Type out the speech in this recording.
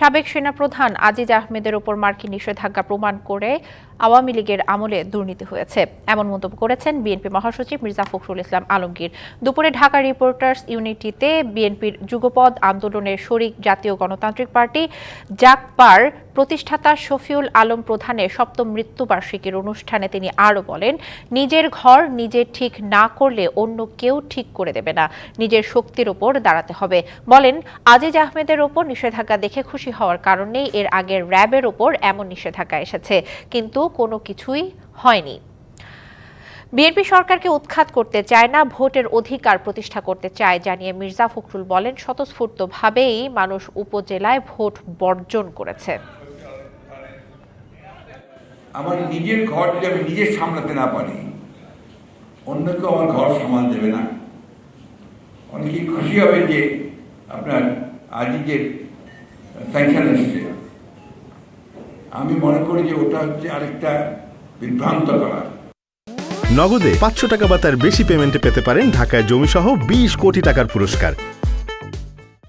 সাবেক সেনাপ্রধান আজিজ আহমেদের ওপর মার্কিন নিষেধাজ্ঞা প্রমাণ করে আওয়ামী লীগের আমলে দুর্নীতি হয়েছে, এমন মন্তব্য করেছেন বিএনপি মহাসচিব মির্জা ফখরুল ইসলাম আলমগীর। দুপুরে ঢাকা রিপোর্টার্স ইউনিটিতে বিএনপির যুগপৎ আন্দোলনের শরিক জাতীয় গণতান্ত্রিক পার্টি জাগপার প্রতিষ্ঠাতা শফিউল আলম প্রধানের ৭ম মৃত্যুবার্ষিকীর অনুষ্ঠানে তিনি আরও বলেন, নিজের ঘর নিজে ঠিক না করলে অন্য কেউ ঠিক করে দেবে না, নিজের শক্তির ওপর দাঁড়াতে হবে। বলেন, আজিজ আহমেদের ওপর নিষেধাজ্ঞা দেখে খুশি হওয়ার কারণেই এর আগের র্যাবের ওপর এমন নিষেধাজ্ঞা এসেছে, কিন্তু কোনো কিছুই হয়নি। বিএনপি সরকারকে উৎখাত করতে চায় না, ভোটের অধিকার প্রতিষ্ঠা করতে চায় জানিয়ে মির্জা ফখরুল বলেন, স্বতঃস্ফূর্তভাবেই মানুষ উপজেলায় ভোট বর্জন করেছে। আমার নিজের ঘর যদি আমি নিজে সামলাতে না পারি, অন্য কেউ আমার ঘর সামাল দেবে না। অনেকেই খুশি হবে যে আপনার আজিজের স্যাংশন এসছে। আমি মনে করি যে ওটা হচ্ছে আরেকটা বিভ্রান্ত করা। নগদে ৫০০ টাকা বা তার বেশি পেমেন্টে পেতে পারেন ঢাকায় জমিসহ ২০ কোটি টাকার পুরস্কার।